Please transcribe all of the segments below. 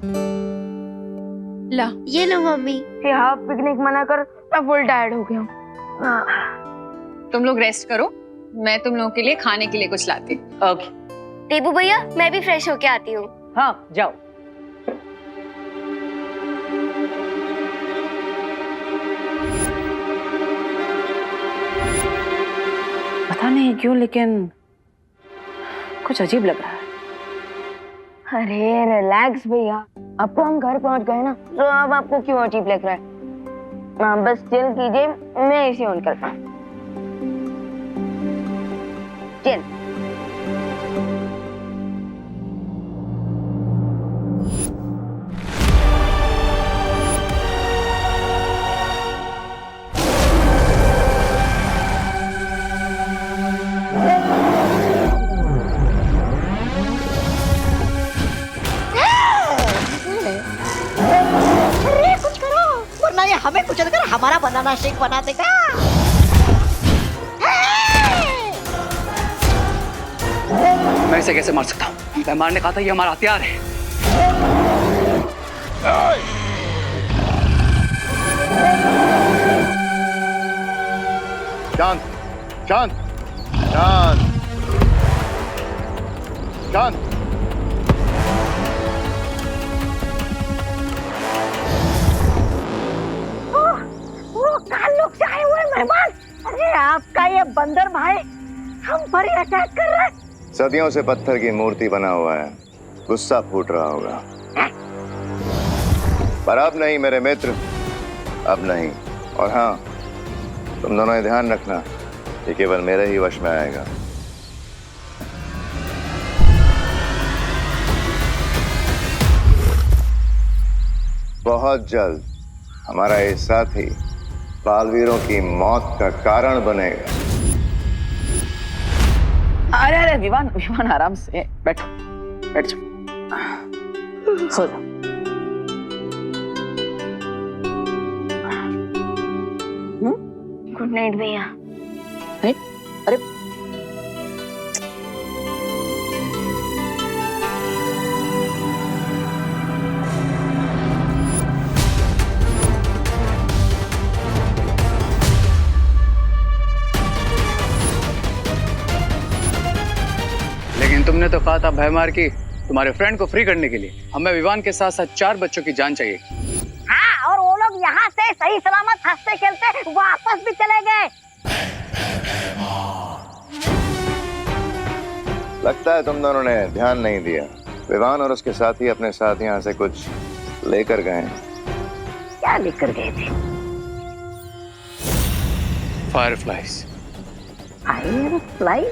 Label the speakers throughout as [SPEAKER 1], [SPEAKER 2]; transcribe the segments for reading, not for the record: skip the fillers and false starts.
[SPEAKER 1] ला
[SPEAKER 2] ये लो मम्मी।
[SPEAKER 3] हाँ पिकनिक मना कर, मैं फुल टायर्ड हो गया हूँ।
[SPEAKER 1] तुम लोग रेस्ट करो, मैं तुम लोगों के लिए खाने के लिए कुछ लाती।
[SPEAKER 4] ओके।
[SPEAKER 2] टेबू भैया मैं भी फ्रेश होके आती हूँ।
[SPEAKER 4] हाँ जाओ। पता नहीं क्यों लेकिन कुछ अजीब लग रहा है।
[SPEAKER 3] अरे रिलैक्स भैया, अब तो हम घर पहुंच गए ना, तो अब आपको क्यों अजीब लग रहा है? बस चिल कीजिए, मैं एसी ऑन करता हूँ। चिल।
[SPEAKER 5] वरना ये हमें कुचल कर हमारा बनाना शेक बना देगा।
[SPEAKER 6] मैं इसे कैसे मार सकता हूँ? मैं मारने कहा था, ये हमारा हथियार है।
[SPEAKER 7] शांत शांत शांत शांत।
[SPEAKER 5] वो ताल्लुक से आए हुए मेहमान। अरे आपका ये बंदर भाई हम पर ही अटैक कर रहा है।
[SPEAKER 7] सदियों से पत्थर की मूर्ति बना हुआ है, गुस्सा फूट रहा होगा। पर अब नहीं मेरे मित्र, अब नहीं। और हाँ, तुम दोनों ये ध्यान रखना, ये केवल मेरे ही वश में आएगा। बहुत जल्द हमारा ये साथी बालवीरों की मौत का कारण बनेगा।
[SPEAKER 4] अरे अरे विवान विवान आराम से बैठो, बैठ जाओ, सो जाओ।
[SPEAKER 3] गुड नाइट भैया।
[SPEAKER 4] नहीं, अरे
[SPEAKER 6] लेकिन तुमने तो कहा था भयमार की तुम्हारे फ्रेंड को फ्री करने के लिए हमें विवान के साथ साथ 4 बच्चों की जान चाहिए।
[SPEAKER 5] हाँ, और वो लोग यहाँ से सही सलामत हंसते खेलते वापस भी चले गए।
[SPEAKER 7] लगता है तुम दोनों ने ध्यान नहीं दिया। विवान और उसके साथी अपने साथ यहाँ से कुछ लेकर गए।
[SPEAKER 5] क्या लेकर गए थे?
[SPEAKER 6] फायरफ्लाइज।
[SPEAKER 5] फायरफ्लाई?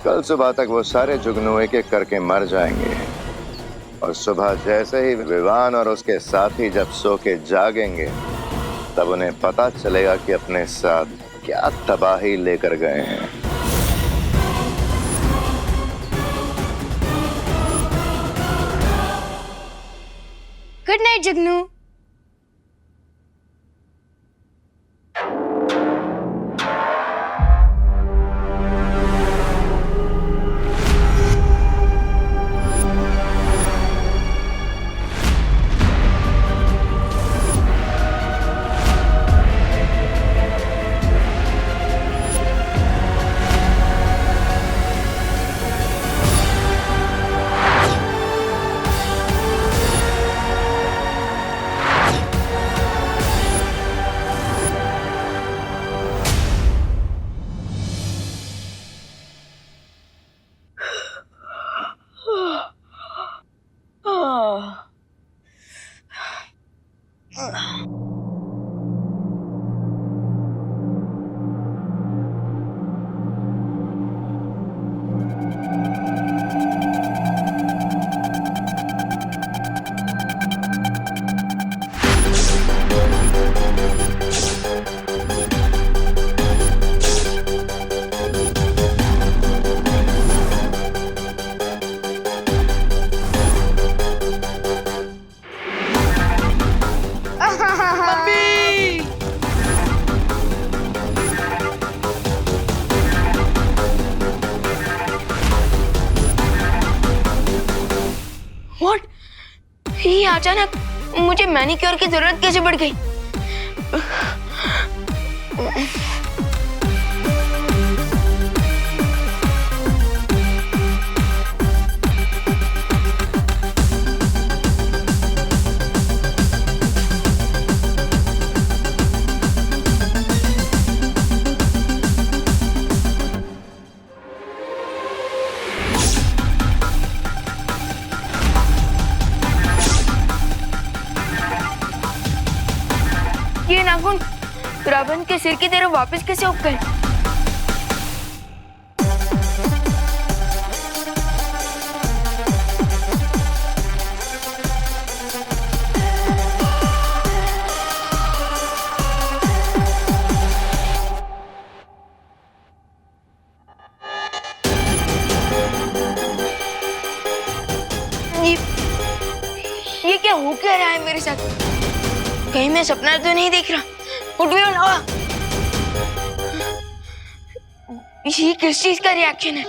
[SPEAKER 7] कल सुबह तक वो सारे जुगनू एक एक करके मर जाएंगे, और सुबह जैसे ही विवान और उसके साथी जब सो के जागेंगे, तब उन्हें पता चलेगा कि अपने साथ क्या तबाही लेकर गए हैं।
[SPEAKER 2] गुड नाइट जुगनू। ये अचानक मुझे मैनिक्योर की जरूरत कैसे पड़ गई? ये नाखून रावण के सिर की तरह वापस कैसे उग गए? ये क्या हो क्या रहा है मेरे साथ? कहीं मैं सपना तो नहीं देख रहा? उठ भी ना। ये किस चीज का रिएक्शन है?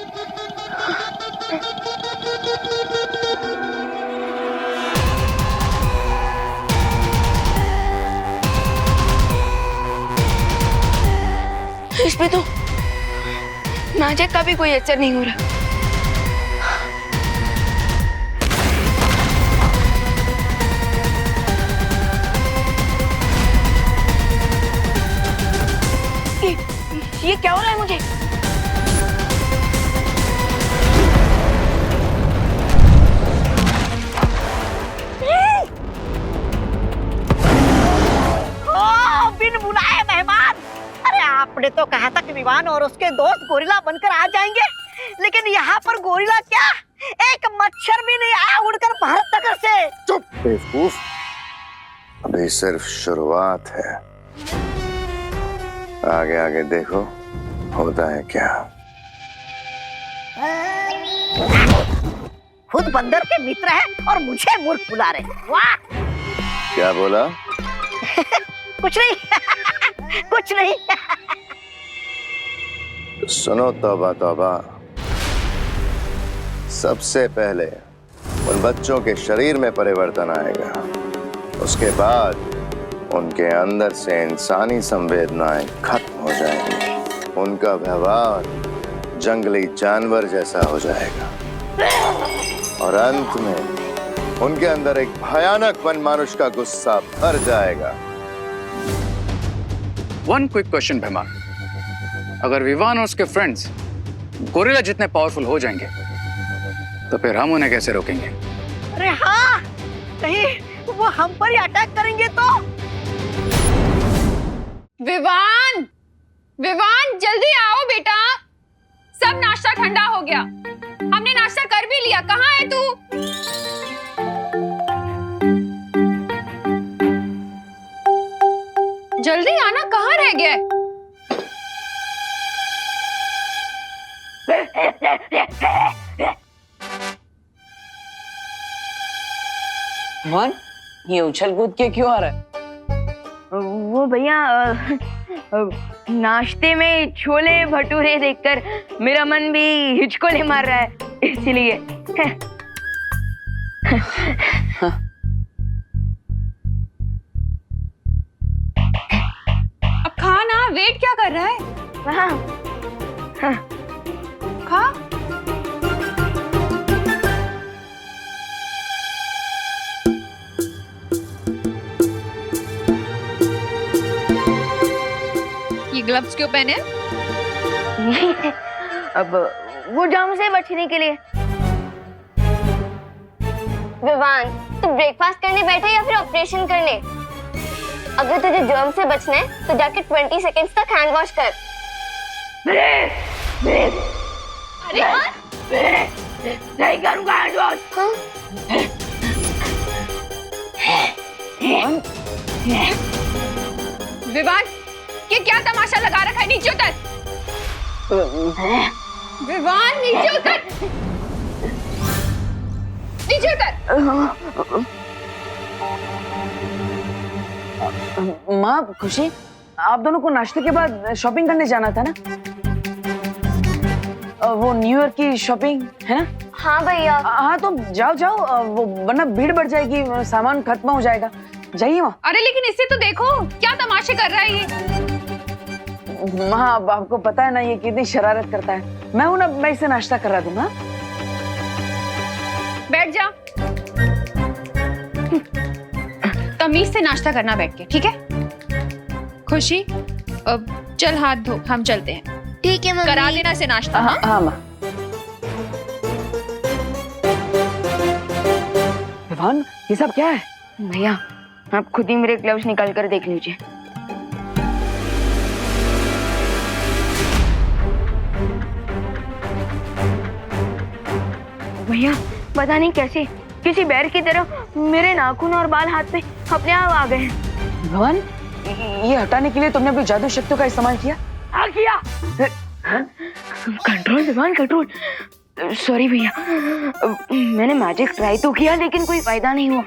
[SPEAKER 2] इस पे तो नाजक का भी कोई असर नहीं हो रहा। ये क्या हो रहा है मुझे?
[SPEAKER 5] बिन बुलाए मेहमान। अरे आपने तो कहा था कि विवान और उसके दोस्त गोरिल्ला बनकर आ जाएंगे, लेकिन यहाँ पर गोरिल्ला क्या, एक मच्छर भी नहीं आया उड़कर भारत नगर से।
[SPEAKER 7] चुप बेवकूफ, अभी सिर्फ शुरुआत है, आगे आगे देखो होता है क्या।
[SPEAKER 5] खुद बंदर के मित्र है और मुझे मूर्ख बुला रहे। वाह!
[SPEAKER 7] क्या बोला?
[SPEAKER 5] कुछ नहीं कुछ नहीं।
[SPEAKER 7] सुनो तौबा तौबा, सबसे पहले उन बच्चों के शरीर में परिवर्तन आएगा, उसके बाद उनके अंदर से इंसानी संवेदनाएं खत्म हो जाएंगी, उनका व्यवहार जंगली जानवर जैसा हो जाएगा और अंत में उनके अंदर एक भयानक वनमानुष का गुस्सा भर जाएगा।
[SPEAKER 6] वन क्विक क्वेश्चन भैमा, अगर विवान और उसके फ्रेंड्स गोरिल्ला जितने पावरफुल हो जाएंगे तो फिर हम उन्हें कैसे रोकेंगे?
[SPEAKER 5] अरे हाँ, कहीं वो हम पर ही अटैक करेंगे तो?
[SPEAKER 1] विवान, विवान जल्दी आओ बेटा, सब नाश्ता ठंडा हो गया। हमने नाश्ता कर भी लिया, कहाँ है तू? जल्दी आना, कहाँ रह गया?
[SPEAKER 4] वन, ये उछल कूद के क्यों आ रहा है?
[SPEAKER 2] वो भैया नाश्ते में छोले भटूरे देखकर मेरा मन भी हिचकोले मार रहा है, इसलिए।
[SPEAKER 1] अब खा ना, वेट क्या कर रहा है?
[SPEAKER 2] हाँ,
[SPEAKER 1] खा। ये ग्लव्स क्यों पहने?
[SPEAKER 2] अब वो जर्म से बचने के लिए।
[SPEAKER 3] विवान, तू ब्रेकफास्ट करने बैठा या फिर ऑपरेशन करने? अगर तुझे जर्म से बचना है तो जाके 20 सेकंड्स तक हैंड वॉश कर।
[SPEAKER 2] नहीं करूंगा हैंड वॉश।
[SPEAKER 1] विवान, ये क्या तमाशा लगा रखा है? नीचे उतर। विवान नीचे उतर, नीचे उतर।
[SPEAKER 4] माँ, खुशी, आप दोनों को नाश्ते के बाद शॉपिंग करने जाना था ना? वो न्यू ईयर की शॉपिंग है ना?
[SPEAKER 3] हाँ भैया।
[SPEAKER 4] हाँ तो जाओ जाओ, वरना भीड़ बढ़ जाएगी, सामान खत्म हो जाएगा। जाइए वहाँ।
[SPEAKER 1] अरे लेकिन इससे तो देखो क्या तमाशे कर रहा है ये।
[SPEAKER 4] हाँ, अब आपको पता है ना ये कितनी शरारत करता है। मैं हूं ना, मैं इसे नाश्ता करा दूंगा।
[SPEAKER 1] बैठ जा, तमीज से नाश्ता करना बैठ के, ठीक है? खुशी अब चल हाथ धो, हम चलते हैं।
[SPEAKER 2] ठीक है मम्मी।
[SPEAKER 1] करा देना से नाश्ता।
[SPEAKER 4] हाँ हाँ माँ। विवान, ये सब क्या है?
[SPEAKER 3] भैया आप खुद ही मेरे ग्लव्स निकाल कर देख लीजिए। भैया पता नहीं कैसे किसी बैर की तरह मेरे नाखून और बाल हाथ पे अपने आप आ गए हैं।
[SPEAKER 4] विवान, ये हटाने के लिए तुमने अपनी जादू शक्तियों का इस्तेमाल किया?
[SPEAKER 3] आ किया। Control Vivan, control. सॉरी भैया, मैंने मैजिक ट्राई तो किया लेकिन कोई फायदा नहीं हुआ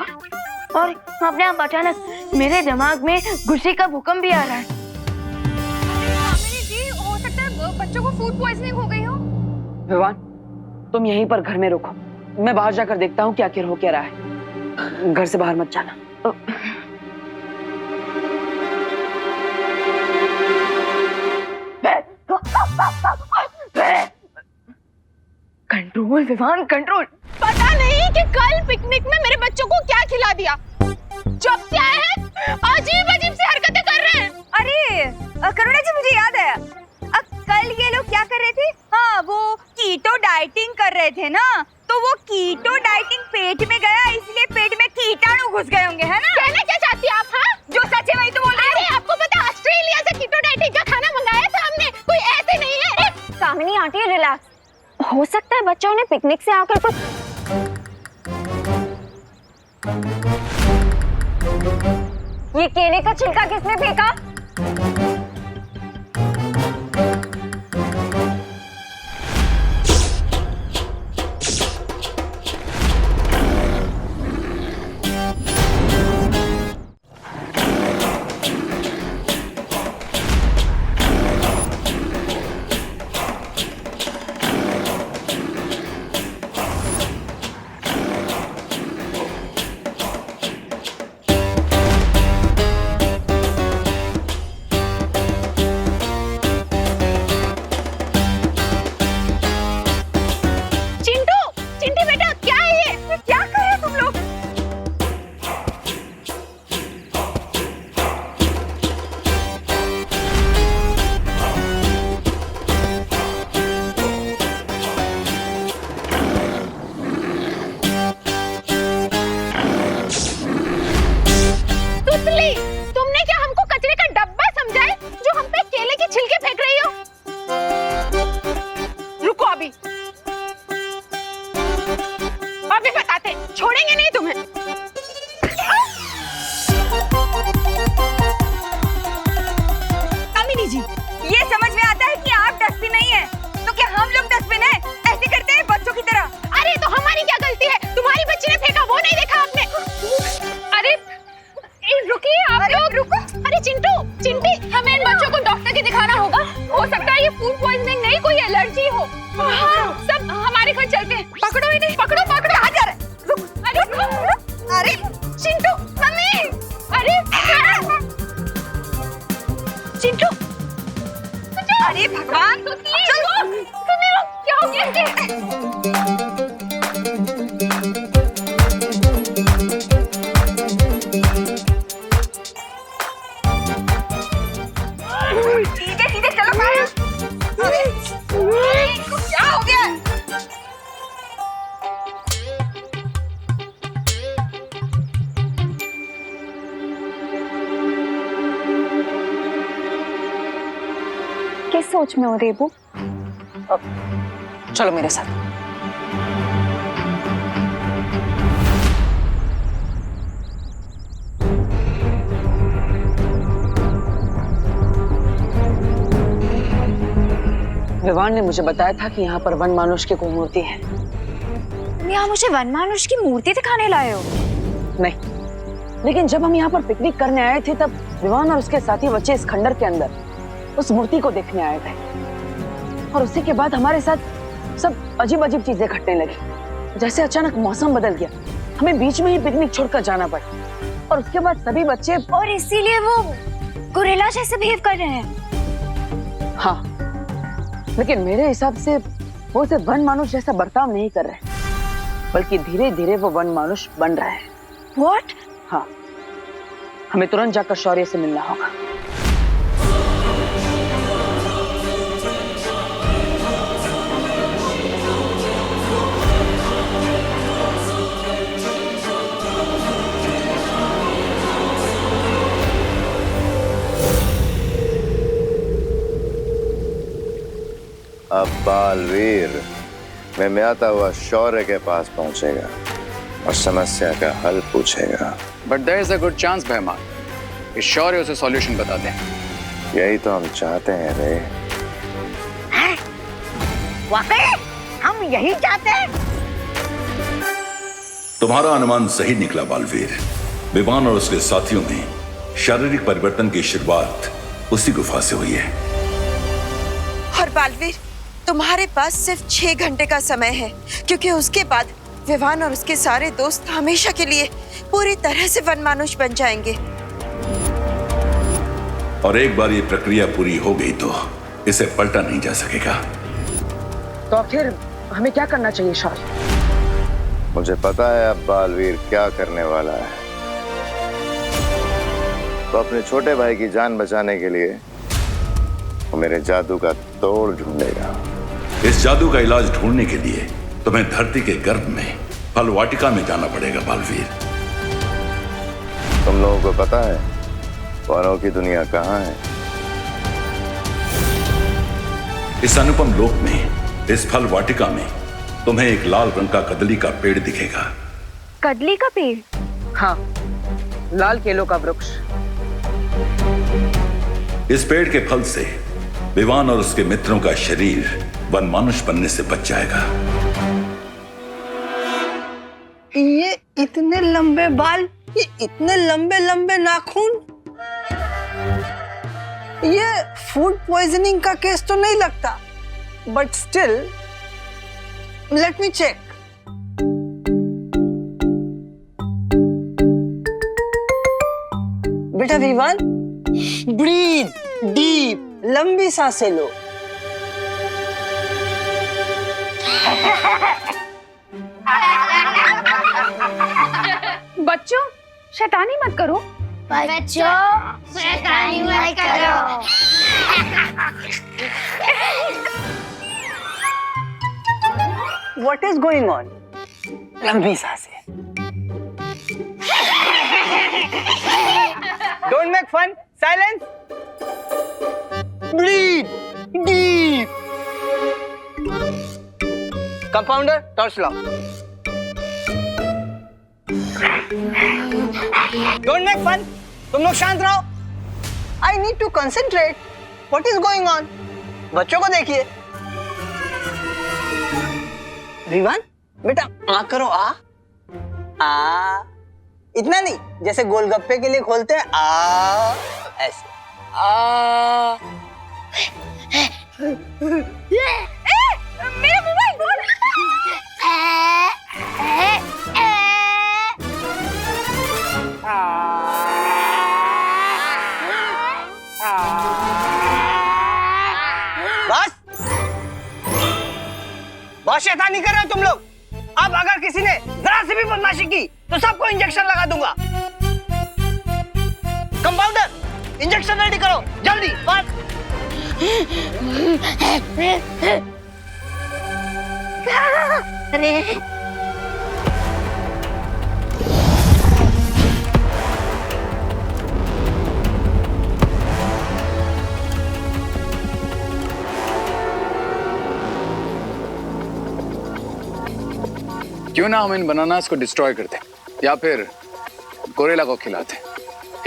[SPEAKER 3] और अपने आप अचानक मेरे दिमाग में गुस्से का भूकंप भी आ रहा है।
[SPEAKER 1] जी हो सकता है बच्चों को फूड पॉइजनिंग हो गई हो।
[SPEAKER 4] विवान, तुम यहीं पर घर में रुको, मैं बाहर जाकर देखता हूँ क्या आखिर हो क्या रहा है। घर से बाहर मत जाना।
[SPEAKER 3] Control Vivan, control.
[SPEAKER 1] पता नहीं कि कल पिकनिक में मेरे बच्चों को क्या खिला दिया, जब से आए हैं अजीब अजीब सी हरकतें कर रहे हैं।
[SPEAKER 8] अरे करुणा जी, मुझे याद है कल ये लोग क्या कर रहे थे? हाँ, वो कीटो डाइटिंग कर रहे थे ना, तो वो कीटो डाइटिंग पेट में गया, इसलिए पेट में कीटाणु घुस गए होंगे, है ना?
[SPEAKER 1] कहना क्या चाहती हैं आप? हाँ,
[SPEAKER 8] जो सच है वही तो बोल रही हूँ।
[SPEAKER 1] अरे आपको पता ऑस्ट्रेलिया से कीटो डाइटिंग का खाना मंगाया था हमने, कोई ऐसे नहीं है।
[SPEAKER 3] कामिनी आंटी रिलैक्स, हो सकता है बच्चों ने पिकनिक से आकर कुछ। ये केले का छिलका किसने फेंका?
[SPEAKER 8] अरे भगवान,
[SPEAKER 1] क्या हो गया इसे?
[SPEAKER 8] सीधे सीधे चलो बाहर। क्या हो गया?
[SPEAKER 3] किस सोच में हो रेबू?
[SPEAKER 4] चलो मेरे साथ। विवान ने मुझे बताया था कि यहाँ पर वन मानुष की कोई मूर्ति है।
[SPEAKER 3] तुम यहाँ मुझे वन मानुष की मूर्ति दिखाने लाए हो?
[SPEAKER 4] नहीं, लेकिन जब हम यहाँ पर पिकनिक करने आए थे तब विवान और उसके साथी बच्चे इस खंडर के अंदर उस मूर्ति को देखने आए थे और उसी के बाद हमारे साथ सब अजीब अजीब चीजें घटने लगी। जैसे अचानक मौसम बदल गया, हमें बीच में ही पिकनिक छोड़कर जाना पड़ा और उसके बाद सभी बच्चे
[SPEAKER 8] और इसीलिए वो गोरिल्ला जैसे बिहेव कर रहे हैं।
[SPEAKER 4] हाँ, लेकिन मेरे हिसाब से वो सिर्फ वन मानुष जैसा बर्ताव नहीं कर रहे, बल्कि धीरे धीरे वो वन मानुष बन रहा है।
[SPEAKER 8] What?
[SPEAKER 4] हाँ, हमें तुरंत जाकर शौर्य से मिलना होगा।
[SPEAKER 7] अब बालवीर में म्याता हुआ शौर्य के पास पहुंचेगा और समस्या का हल पूछेगा।
[SPEAKER 6] But there is a good chance भैमा, इस शौर्य उसे सॉल्यूशन बता दें।
[SPEAKER 7] यही तो हम चाहते हैं रे।
[SPEAKER 5] वाकई हम यही चाहते हैं।
[SPEAKER 9] तुम्हारा अनुमान सही निकला बालवीर। विवान और उसके साथियों में शारीरिक परिवर्तन की शुरुआत उसी गुफा से हुई है।
[SPEAKER 10] और बालवीर, तुम्हारे पास सिर्फ 6 घंटे का समय है, क्योंकि उसके बाद विवान और उसके सारे दोस्त हमेशा के लिए पूरी तरह से वनमानुष बन जाएंगे।
[SPEAKER 9] और एक बार ये प्रक्रिया पूरी हो गई तो इसे पलटा नहीं जा सकेगा।
[SPEAKER 4] तो आखिर हमें क्या करना चाहिए शौर्य?
[SPEAKER 7] मुझे पता है अब बालवीर क्या करने वाला है। तो अपने छोटे भाई की जान बचाने के लिए वो मेरे जादू का तोड़ ढूंढेगा।
[SPEAKER 9] इस जादू का इलाज ढूंढने के लिए तुम्हें धरती के गर्भ में फल वाटिका में जाना पड़ेगा बालवीर।
[SPEAKER 7] तुम लोगों को पता है वनों की दुनिया कहाँ है?
[SPEAKER 9] इस अनुपम लोक में, इस फल वाटिका में तुम्हें एक लाल रंग का कदली का पेड़ दिखेगा।
[SPEAKER 8] कदली का पेड़?
[SPEAKER 4] हाँ, लाल केलों का वृक्ष।
[SPEAKER 9] इस पेड़ के फल से विवान और उसके मित्रों का शरीर वनमानुष बनने से बच जाएगा।
[SPEAKER 5] ये इतने लंबे बाल, ये इतने लंबे लंबे नाखून, ये फूड पॉइजनिंग का केस तो नहीं लगता, but still let me check. बेटा विवान, ब्रीथ डीप, लंबी सांसें लो।
[SPEAKER 1] बच्चों, शैतानी मत करो।
[SPEAKER 2] बच्चों, शैतानी मत करो।
[SPEAKER 5] What is going on? लंबी सांसें। Don't make fun. Silence. Breathe deep. Compounder, torch लाओ। Don't make fun. तुम लोग शांत रहो। I need to concentrate. What is going on? बच्चों को देखिए। विवान, बेटा आ करो, आ। इतना नहीं, जैसे गोलगप्पे के लिए खोलते हैं, आ ऐसे। आ।
[SPEAKER 8] मेरा मोबाइल फोन।
[SPEAKER 5] बहुत शैतानी कर रहे हो तुम लोग। अब अगर किसी ने जरा से भी बदमाशी की तो सबको इंजेक्शन लगा दूंगा। कंपाउंडर, इंजेक्शन रेडी करो जल्दी। बात
[SPEAKER 2] अरे
[SPEAKER 6] क्यों ना हम इन बनानास को डिस्ट्रॉय करते या फिर गोरिल्ला को खिलाते।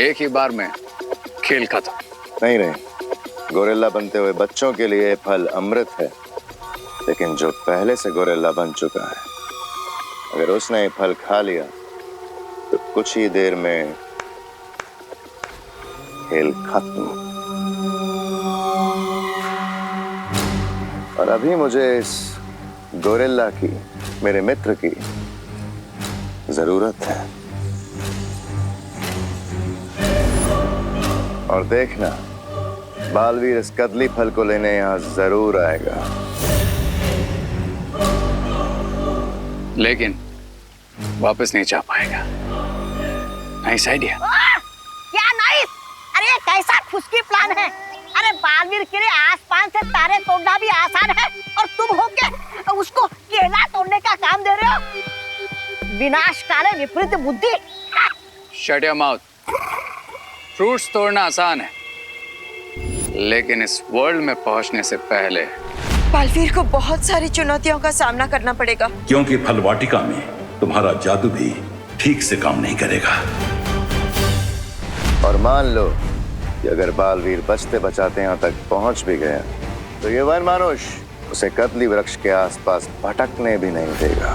[SPEAKER 6] एक ही बार में खेल खत्म।
[SPEAKER 7] नहीं रे, गोरिल्ला बनते हुए बच्चों के लिए फल अमृत है, लेकिन जो पहले से गोरिल्ला बन चुका है, अगर उसने ये फल खा लिया तो कुछ ही देर में खेल खत्म। और अभी मुझे इस गोरिल्ला की, मेरे मित्र की जरूरत है। और देखना, बालवीर इस कदली फल को लेने यहां जरूर आएगा।
[SPEAKER 6] लेकिन वापस नहीं जा पाएगा। Nice idea.
[SPEAKER 5] क्या नाइस? अरे ये कैसा खुशकी प्लान है? अरे बालवीर के लिए आसमान से तारे तोड़ना भी आसान है और तुम हो के उसको केला तोड़ने का काम दे रहे हो? विनाशकाले विपरीत बुद्धि।
[SPEAKER 6] Shut your mouth. फ्रूट्स तोड़ना आसान है, लेकिन इस वर्ल्ड में पहुंचने से पहले
[SPEAKER 10] बालवीर को बहुत सारी चुनौतियों का सामना करना पड़ेगा।
[SPEAKER 9] क्योंकि फल वाटिका में तुम्हारा जादू भी ठीक से काम नहीं करेगा।
[SPEAKER 7] और मान लो कि अगर बालवीर बचते बचाते यहां तक पहुंच भी गया तो ये वन मानुष उसे कदली वृक्ष के आसपास भटकने भी नहीं देगा।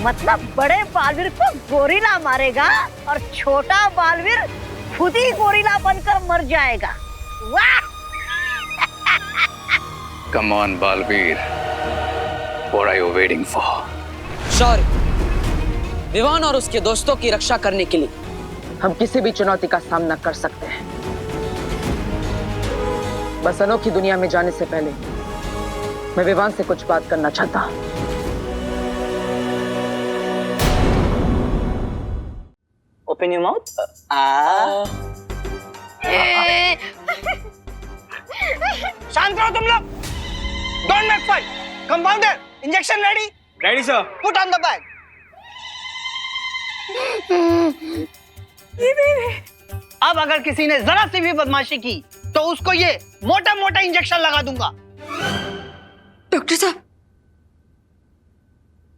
[SPEAKER 5] मतलब बड़े बालवीर को गोरिल्ला मारेगा और छोटा बालवीर खुद ही गोरिल्ला बनकर मर जाएगा। वाह!
[SPEAKER 6] Come on Baalveer, what are you waiting for?
[SPEAKER 4] Shaurya, Vivaan और उसके दोस्तों की रक्षा करने के लिए हम किसी भी चुनौती का सामना कर सकते हैं। बस अनोखी दुनिया में जाने से पहले मैं विवान से कुछ बात करना चाहता हूं।
[SPEAKER 11] Open your mouth.
[SPEAKER 12] शांत रहो तुम लोग। Don't make fight. Compounder, injection ready?
[SPEAKER 11] Ready, sir.
[SPEAKER 12] Put on the bag. अब अगर किसी ने जरा सी भी बदमाशी की तो उसको ये मोटा मोटा इंजेक्शन लगा दूंगा।
[SPEAKER 8] डॉक्टर साहब,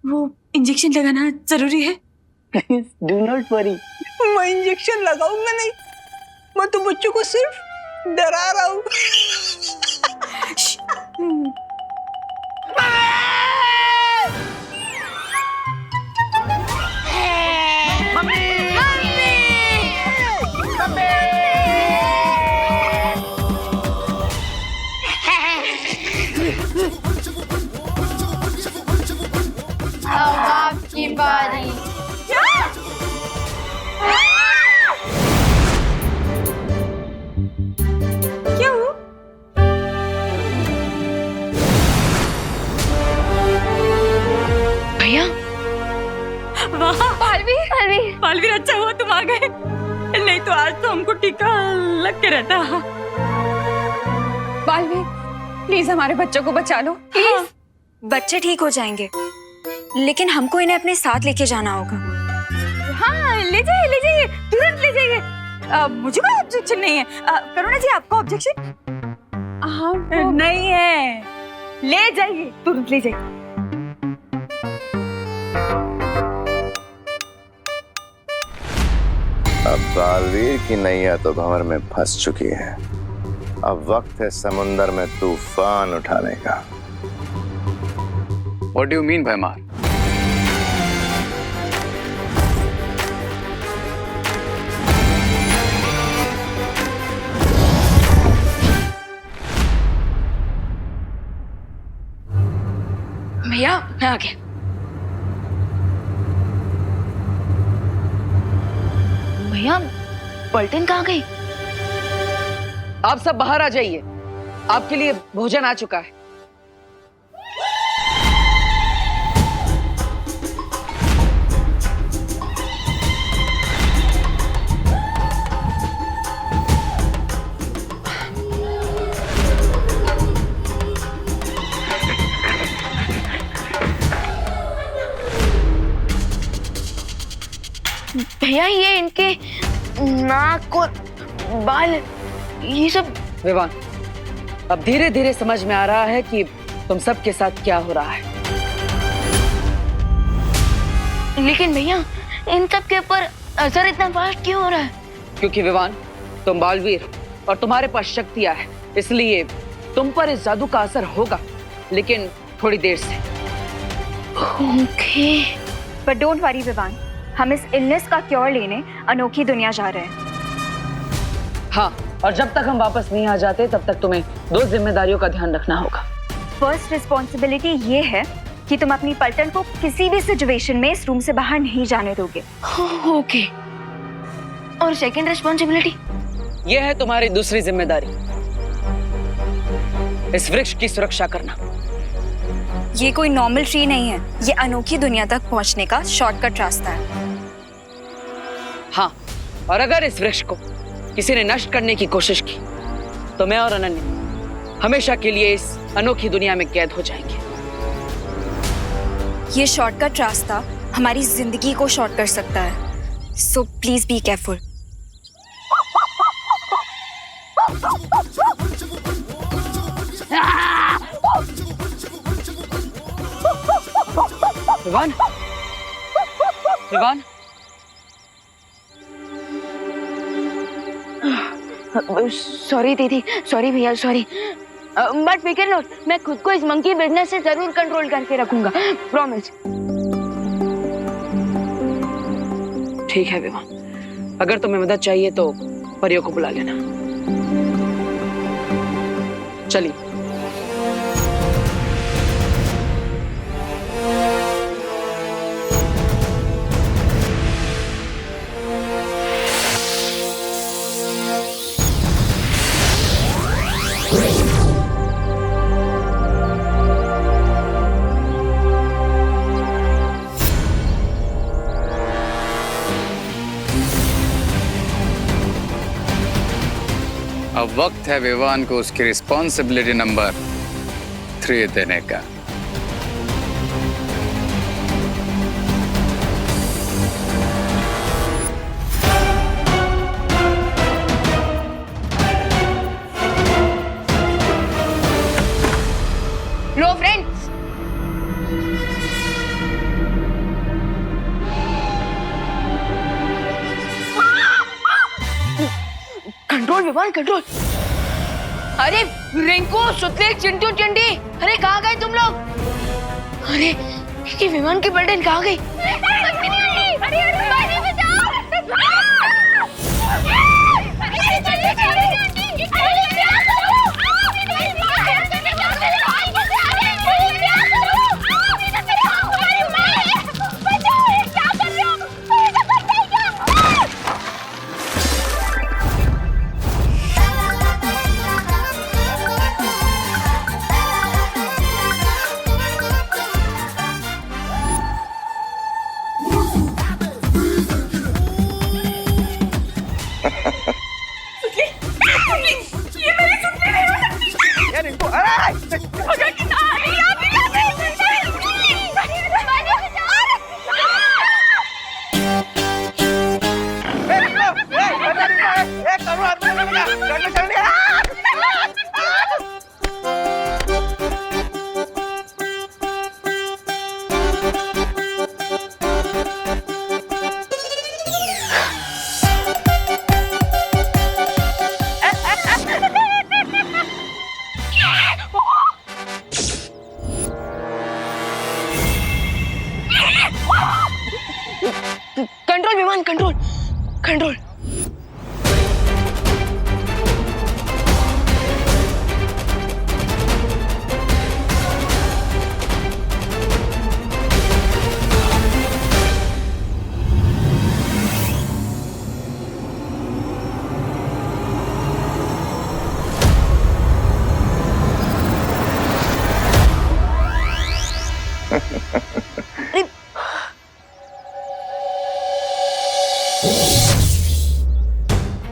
[SPEAKER 8] वो इंजेक्शन लगाना जरूरी है?
[SPEAKER 12] Do not worry. मैं इंजेक्शन लगाऊंगा नहीं, मैं तो बच्चों को सिर्फ डरा रहा हूँ।
[SPEAKER 1] अब आपकी बारी।
[SPEAKER 8] बालवीर, अच्छा हुआ तुम आ गए, नहीं तो आज तो हमको टीका लग के रहता।
[SPEAKER 1] बालवीर, प्लीज हमारे बच्चों को बचा लो प्लीज।
[SPEAKER 8] हाँ, बच्चे ठीक हो जाएंगे, लेकिन हमको इन्हें अपने साथ लेके जाना होगा। हाँ, ले जाइए, तुरंत ले जाइए। मुझे कोई ऑब्जेक्शन नहीं है। करुणा जी, आपको ऑब्जेक्शन? हाँ, नहीं है, ले जाइए, तुरंत ले जाइए।
[SPEAKER 7] अब बालवीर की नैया तो भंवर में फंस चुकी है। अब वक्त है समुंदर में तूफान उठाने का।
[SPEAKER 6] What do you mean, भैमार?
[SPEAKER 2] भैया, मैं आ गया। भैया, पलटन कहाँ गई?
[SPEAKER 4] आप सब बाहर आ जाइए, आपके लिए भोजन आ चुका है।
[SPEAKER 2] भैया,
[SPEAKER 3] नाक और बाल, ये सब।
[SPEAKER 4] विवान, अब धीरे धीरे समझ में आ रहा है कि तुम सबके साथ क्या हो रहा है।
[SPEAKER 3] लेकिन भैया, इन सब के ऊपर असर इतना फास्ट क्यों हो रहा है?
[SPEAKER 4] क्योंकि विवान, तुम बालवीर और तुम्हारे पास शक्तियां है, इसलिए तुम पर इस जादू का असर होगा, लेकिन थोड़ी देर से।
[SPEAKER 3] Okay.
[SPEAKER 8] But don't worry Vivan, हम इस इलनेस का क्योर लेने अनोखी दुनिया जा रहे हैं।
[SPEAKER 4] हाँ, और जब तक हम वापस नहीं आ जाते तब तक तुम्हें 2 जिम्मेदारियों का ध्यान रखना होगा।
[SPEAKER 8] फर्स्ट रिस्पॉन्सिबिलिटी ये है कि तुम अपनी पलटन को किसी भी सिचुएशन में इस रूम से बाहर नहीं जाने दोगे।
[SPEAKER 3] ओके। और सेकंड रिस्पॉन्सिबिलिटी?
[SPEAKER 4] यह है तुम्हारी दूसरी जिम्मेदारी, इस वृक्ष की सुरक्षा करना।
[SPEAKER 8] ये कोई नॉर्मल ट्री नहीं है, ये अनोखी दुनिया तक पहुंचने का शॉर्टकट रास्ता है।
[SPEAKER 4] हाँ, और अगर इस वृक्ष को किसी ने नष्ट करने की कोशिश की तो मैं और अनन्या हमेशा के लिए इस अनोखी दुनिया में कैद हो जाएंगे।
[SPEAKER 8] ये शॉर्टकट रास्ता हमारी जिंदगी को शॉर्ट कर सकता है, so please be careful.
[SPEAKER 4] Vivan, Vivan,
[SPEAKER 3] sorry दीदी, सॉरी भैया, सॉरी। बट फिकर नॉट, मैं खुद को इस मंकी बिजनेस से जरूर कंट्रोल करके रखूंगा, प्रॉमिस।
[SPEAKER 4] ठीक है विवान, अगर तुम्हें मदद चाहिए तो परियों को बुला लेना। चलिए।
[SPEAKER 6] अब वक्त है विवान को उसकी रिस्पॉन्सिबिलिटी नंबर 3 देने का।
[SPEAKER 3] लो फ्रेंड्स, कंट्रोल विवान, कंट्रोल। अरे रिंकू, सुतले, चिंटू, चिंटी, अरे कहाँ गए तुम लोग? अरे ये विमान की पलटन कहाँ गई? कंट्रोल विमान, कंट्रोल, कंट्रोल।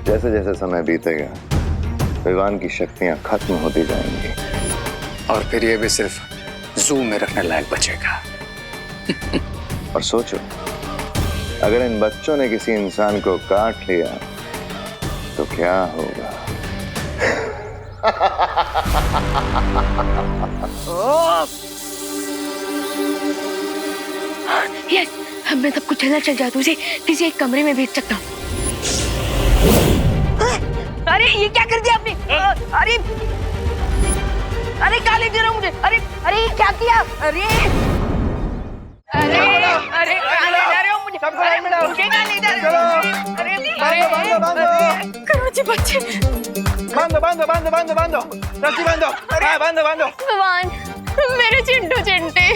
[SPEAKER 7] जैसे जैसे समय बीतेगा विवान की शक्तियां खत्म होती जाएंगी
[SPEAKER 6] और फिर ये भी सिर्फ जू में रखने लायक बचेगा।
[SPEAKER 7] और सोचो, अगर इन बच्चों ने किसी इंसान को काट लिया तो क्या होगा?
[SPEAKER 3] यस, अब मैं सबको चला चल जादू से किसी एक कमरे में भेज सकता हूँ।
[SPEAKER 2] अरे ये क्या कर दिया आपने? अरे अरे कहाँ ले जा रहे हो मुझे? अरे अरे ये क्या किया? अरे अरे अरे कहाँ ले जा रहे हो मुझे? अरे मुझे कहाँ ले जा रहे हो? अरे
[SPEAKER 10] करो जी बच्चे।
[SPEAKER 11] बांधो रस्सी बांधो।
[SPEAKER 1] विवान, मेरे चिंटू चिंटे।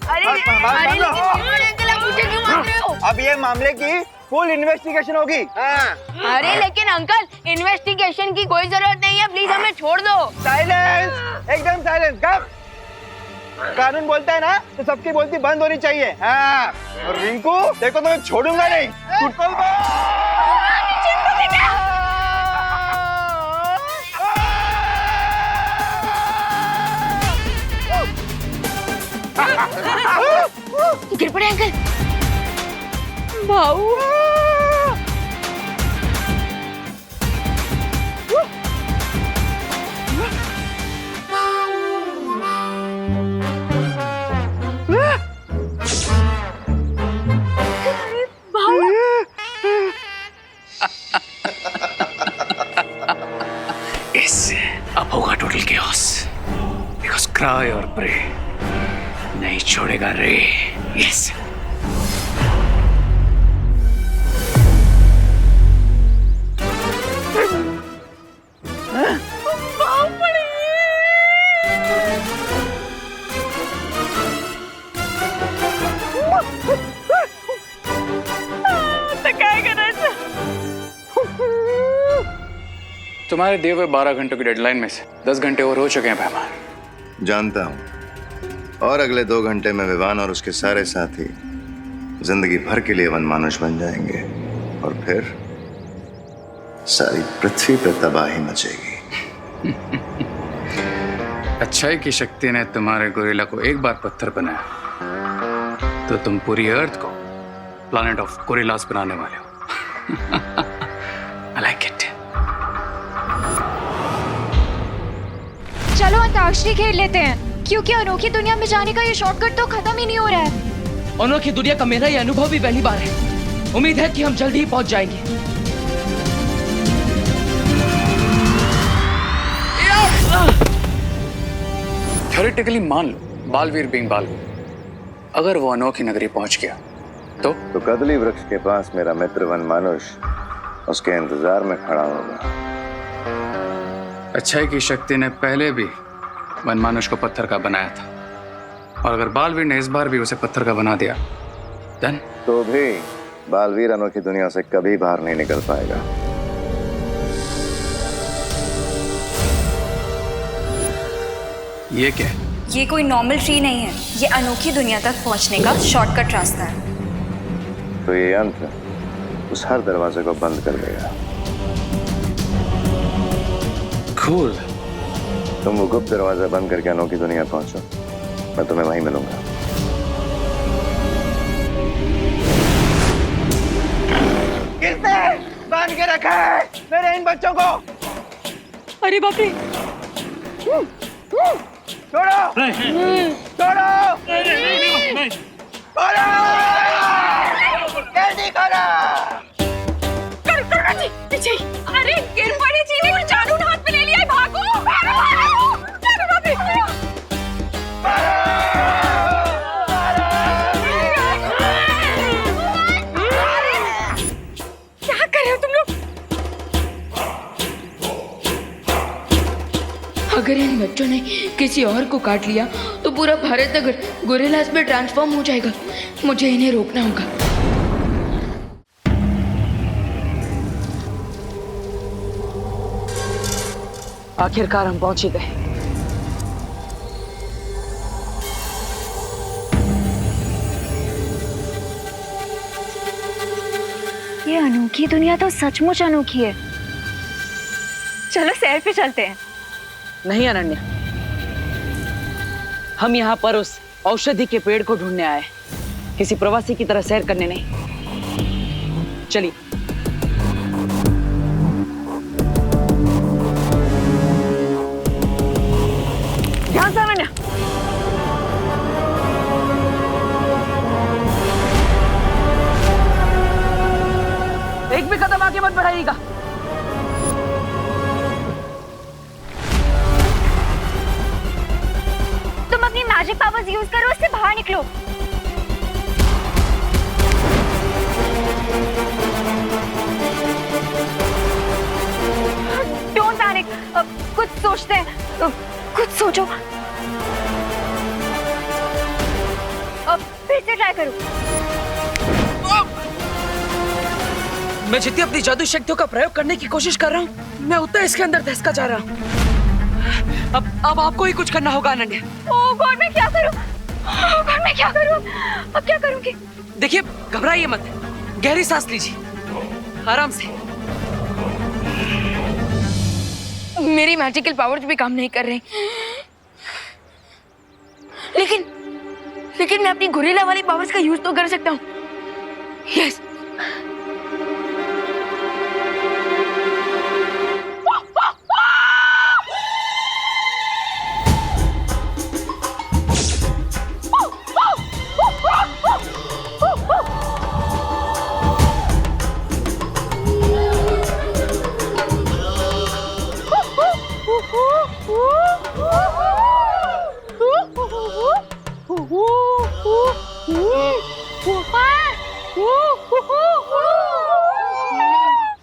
[SPEAKER 2] अरे अंकल आप मुझे क्यों मार रहे हो?
[SPEAKER 11] अब ये मामले की फुल इन्वेस्टिगेशन होगी।
[SPEAKER 2] अरे लेकिन अंकल इन्वेस्टिगेशन की कोई जरूरत नहीं है, प्लीज हमें छोड़ दो।
[SPEAKER 11] साइलेंस, एकदम साइलेंस। गप। कानून बोलता है ना तो सबकी बोलती बंद होनी चाहिए। हाँ, और रिंकू देखो तो मैं छोड़ूंगा नहीं।
[SPEAKER 3] गिर पड़े अंकल।
[SPEAKER 1] भाऊ,
[SPEAKER 6] अब होगा टोटल केओस, बिकॉज़ क्राई और प्रे नहीं छोड़ेगा रे। यस। तुम्हारे दिए हुए 12 घंटों की डेडलाइन में से 10 घंटे और हो चुके हैं मेहमान।
[SPEAKER 7] जानता हूं, और अगले 2 घंटे में विवान और उसके सारे साथी जिंदगी भर के लिए वनमानुष बन जाएंगे और फिर सारी पृथ्वी पर तबाही मचेगी।
[SPEAKER 6] अच्छाई की शक्ति ने तुम्हारे गोरिल्ला को एक बार पत्थर बनाया तो तुम पूरी अर्थ को प्लैनेट ऑफ गोरिल्लास बनाने वाले हो। I like it.
[SPEAKER 8] चलो अंताक्षरी खेल लेते हैं, क्योंकि अनोखी दुनिया में जाने का ये शॉर्टकट तो खत्म ही नहीं हो रहा है।
[SPEAKER 4] अनोखी दुनिया का मेरा ये अनुभव भी पहली बार है। उम्मीद है कि हम जल्द ही पहुंच जाएंगे।
[SPEAKER 6] थ्योरेटिकली मान लो बालवीर बीइंग बालवीर, अगर वो अनोखी नगरी पहुंच गया तो
[SPEAKER 7] कदली वृक्ष के पास मेरा मित्र वनमानुष उसके इंतजार में खड़ा होगा।
[SPEAKER 6] अच्छाई की शक्ति ने पहले भी वनमानुष को पत्थर का बनाया था, और अगर बालवीर ने इस बार भी उसे पत्थर का बना दिया देन
[SPEAKER 7] तो भी बालवीर अनोखी दुनिया से कभी बाहर नहीं निकल पाएगा।
[SPEAKER 6] ये क्या है?
[SPEAKER 8] ये कोई नॉर्मल ट्री नहीं है, ये अनोखी दुनिया तक पहुंचने का शॉर्टकट रास्ता है।
[SPEAKER 7] तो ये यंत्र उस हर दरवाजे को बंद कर देगा।
[SPEAKER 6] Cool.
[SPEAKER 7] तुम वो गुप्त दरवाजा बंद करके अनोखी दुनिया पहुंचो, मैं तुम्हें वहीं मिलूंगा।
[SPEAKER 11] किसने बांध के रखा है मेरे इन बच्चों को?
[SPEAKER 1] अरे बाप रे,
[SPEAKER 11] छोड़ो, छोड़ो, खोलो, जल्दी खोलो।
[SPEAKER 1] पीछे। अरे गिर पड़ी चीनी, कुछ जादू हाथ में ले लिया है, भागो। क्या कर रहे हो तुम लोग?
[SPEAKER 3] अगर इन बच्चों ने किसी और को काट लिया तो पूरा भारत नगर गोरिल्लास में ट्रांसफॉर्म हो जाएगा। मुझे इन्हें रोकना होगा।
[SPEAKER 4] आखिरकार हम पहुंच ही गए।
[SPEAKER 8] ये अनोखी दुनिया तो सचमुच अनोखी है।
[SPEAKER 1] चलो सैर पे चलते हैं।
[SPEAKER 4] नहीं अनन्या, हम यहाँ पर उस औषधि के पेड़ को ढूंढने आए, किसी प्रवासी की तरह सैर करने नहीं। चलिए।
[SPEAKER 8] मैजिक पावर्स यूज करो, उससे बाहर निकलो। डोंट पैनिक, कुछ सोचते हैं, कुछ सोचो। फिर से ट्राई करो।
[SPEAKER 4] मैं जितनी अपनी जादू शक्तियों का प्रयोग करने की कोशिश कर रहा हूँ, मैं उतना इसके अंदर धंसता जा रहा हूँ। अब आपको ही कुछ करना होगा अनन्या।
[SPEAKER 8] ओह गॉड, मैं क्या करूं? ओह गॉड, मैं क्या करूं? अब क्या करूंगी?
[SPEAKER 4] देखिए, घबराइए मत, गहरी सांस लीजिए, आराम से।
[SPEAKER 3] मेरी मैजिकल पावर्स भी काम नहीं कर रही, लेकिन मैं अपनी गोरिल्ला वाली पावर्स का यूज तो कर सकता हूँ। यस।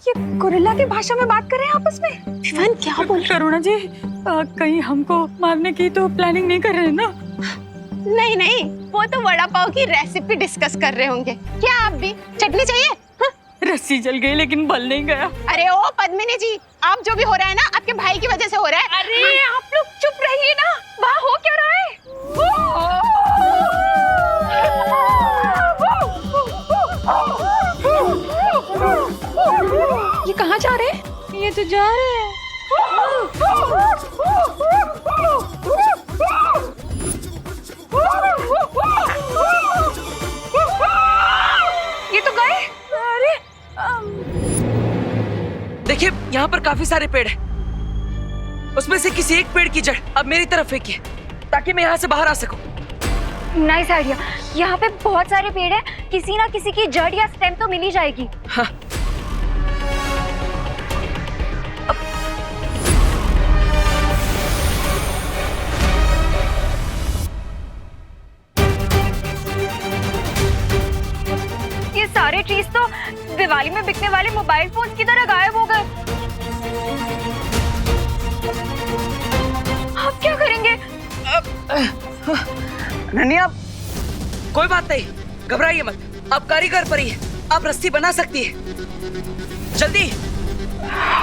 [SPEAKER 1] ये गोरिल्ला की भाषा में बात कर रहे हैं आपस में। विवान क्या बोल रहे?
[SPEAKER 12] करुणा जी, कहीं हमको मारने की तो प्लानिंग नहीं कर रहे हैं ना?
[SPEAKER 1] नहीं नहीं, वो तो वड़ा पाव की रेसिपी डिस्कस कर रहे होंगे। क्या आप भी चटनी चाहिए? हाँ?
[SPEAKER 12] रस्सी जल गई लेकिन बल नहीं गया।
[SPEAKER 1] अरे ओ पद्मिनी जी, आप जो भी हो रहा है ना, आपके भाई की वजह से हो रहा है। अरे आप लोग चुप रहिए ना, वहाँ हो क्या रहा है? ये कहाँ जा रहे हैं?
[SPEAKER 12] ये तो जा रहे हैं।
[SPEAKER 1] ये तो गए। अरे
[SPEAKER 4] देखिए, यहाँ पर काफी सारे पेड़ हैं। उसमें से किसी एक पेड़ की जड़ अब मेरी तरफ फेंकिए, ताकि मैं यहाँ से बाहर आ सकूं।
[SPEAKER 8] Nice idea. यहाँ पे बहुत सारे पेड़ हैं, किसी ना किसी की जड़ या स्टेम तो मिल ही जाएगी।
[SPEAKER 4] हाँ।
[SPEAKER 8] ये सारे ट्रीज तो दिवाली में बिकने वाले मोबाइल फोन की तरह गायब हो गए। आप क्या करेंगे?
[SPEAKER 4] अनन्या, कोई बात नहीं, घबराइए मत। आप कारीगर परी हैं, आप रस्सी बना सकती है। जल्दी।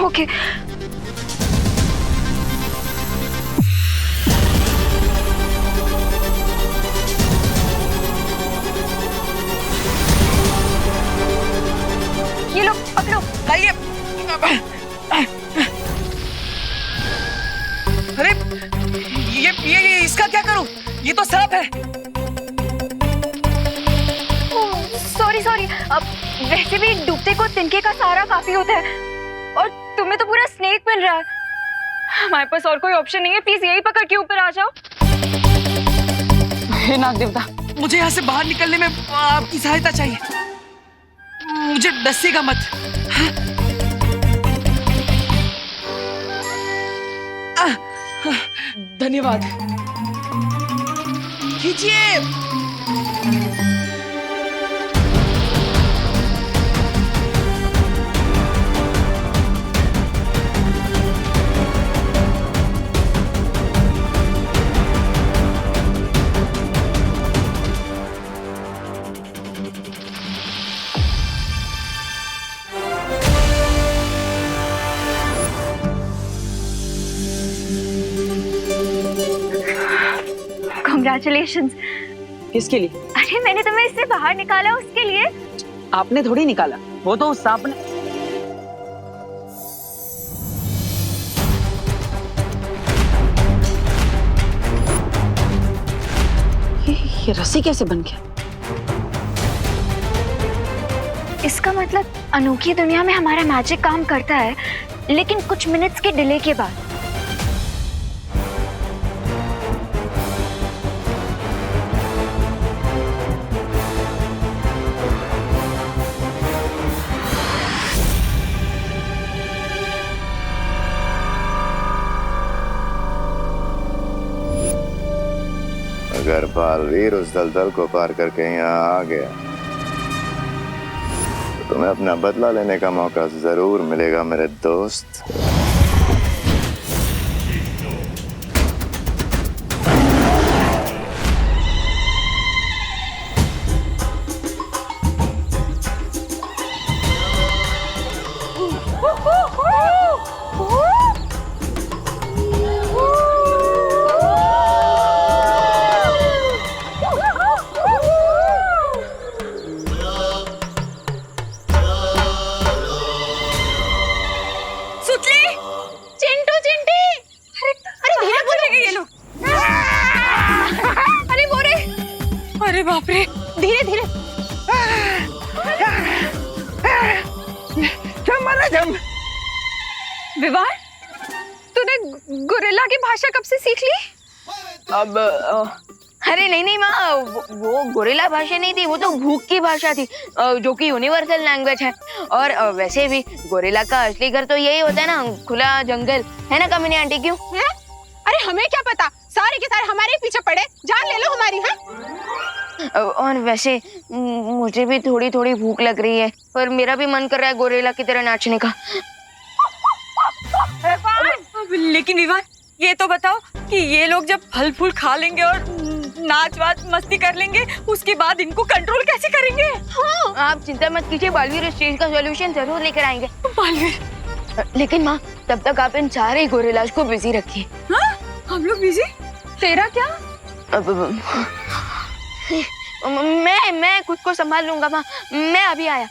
[SPEAKER 8] ओके। ये लो, पकड़ो।
[SPEAKER 4] लाइए। अरे ये इसका क्या करूं? ये तो सांप है।
[SPEAKER 8] सॉरी, अब वैसे भी डूबते को तिनके का सहारा काफी होता है, और तुम्हें तो पूरा स्नेक मिल रहा है। हमारे पास और कोई ऑप्शन नहीं है, प्लीज यही पकड़ के ऊपर आ जाओ।
[SPEAKER 4] हे नाग देवता, मुझे यहाँ से बाहर निकलने में आपकी सहायता चाहिए। मुझे डसेगा मत। धन्यवाद। खींचिए।
[SPEAKER 8] Congratulations।
[SPEAKER 4] किसके लिए?
[SPEAKER 8] अरे मैंने तुम्हें इससे बाहर निकाला, उसके लिए।
[SPEAKER 4] आपने थोड़ी निकाला, वो तो उस सांप ने। ये रस्सी कैसे बन गया?
[SPEAKER 8] इसका मतलब अनोखी दुनिया में हमारा मैजिक काम करता है, लेकिन कुछ मिनट्स के डिले के बाद।
[SPEAKER 7] अगर बालवीर उस दलदल को पार करके यहाँ आ गया तो तुम्हें अपना बदला लेने का मौका जरूर मिलेगा मेरे दोस्त।
[SPEAKER 1] चिंटू चिंटी, अरे धीरे बोलेंगे ये लोग। अरे मोरे, अरे बाप रे, धीरे धीरे।
[SPEAKER 11] जम
[SPEAKER 1] विवान, तूने गोरिल्ला की भाषा कब से सीख ली?
[SPEAKER 3] अब अरे नहीं माँ, वो गोरिल्ला भाषा नहीं थी, वो तो भूख की भाषा थी, जो कि यूनिवर्सल लैंग्वेज है। और वैसे भी गोरिल्ला का असली घर तो यही होता है ना, खुला जंगल, है ना कामिनी आंटी? क्यों
[SPEAKER 1] है? अरे हमें क्या पता, सारे के सारे हमारे पीछे पड़े, जान ले लो हमारी। है
[SPEAKER 3] और वैसे मुझे भी थोड़ी थोड़ी भूख लग रही है, पर मेरा भी मन कर रहा है गोरिल्ला की तरह नाचने का।
[SPEAKER 8] लेकिन विवान, ये तो बताओ कि ये लोग जब फल फूल खा लेंगे और नाच वाच मस्ती कर लेंगे, उसके बाद इनको कंट्रोल कैसे करेंगे?
[SPEAKER 3] हाँ। आप चिंता मत कीजिए, बालवीर इस चीज का सॉल्यूशन जरूर लेकर आएंगे।
[SPEAKER 8] बालवीर,
[SPEAKER 3] लेकिन माँ, तब तक आप इन सारे गोरिल्लाज को बिजी रखिए।
[SPEAKER 8] हाँ? हम लोग बिजी?
[SPEAKER 1] तेरा क्या?
[SPEAKER 3] मैं खुद को संभाल लूंगा माँ, मैं अभी आया।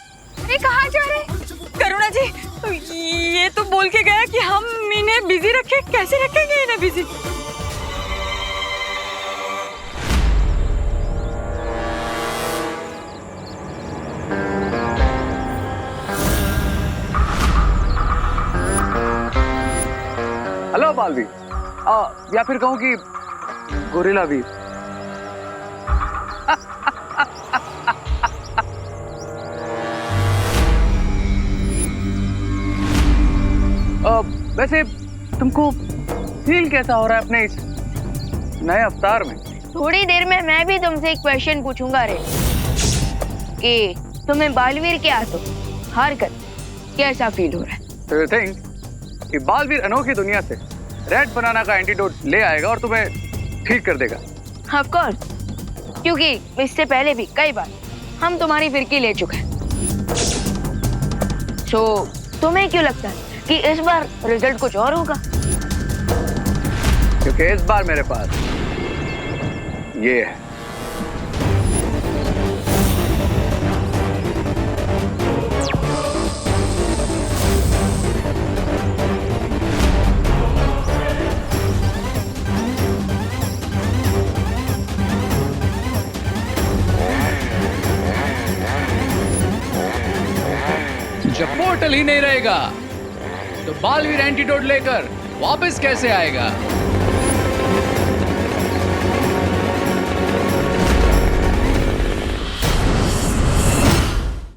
[SPEAKER 1] ये कहाँ जा रहे?
[SPEAKER 8] करुणा जी, ये तो बोल के गया कि हम इन्हें बिजी रखें, कैसे रखेंगे इन्हें बिजी?
[SPEAKER 6] हेलो बालवीर, या फिर कहूँ कि गोरिल्ला वीर। वैसे तुमको फील कैसा हो रहा है अपने इस नए अवतार में?
[SPEAKER 3] थोड़ी देर में मैं भी तुमसे एक क्वेश्चन पूछूंगा रे, कि तुम्हें बालवीर के हाथों हार कर कैसा फील हो रहा है?
[SPEAKER 6] So you think कि बालवीर अनोखी दुनिया से रेड बनाना का एंटीडोट ले आएगा और तुम्हें ठीक कर देगा?
[SPEAKER 3] ऑफ कोर्स, क्योंकि इससे पहले भी कई बार हम तुम्हारी फिरकी ले चुके हैं। सो तुम्हें क्यों लगता है कि इस बार रिजल्ट कुछ और होगा?
[SPEAKER 6] क्योंकि इस बार मेरे पास ये है। जब पोर्टल ही नहीं रहेगा तो बालवीर एंटीडोट लेकर वापस कैसे आएगा?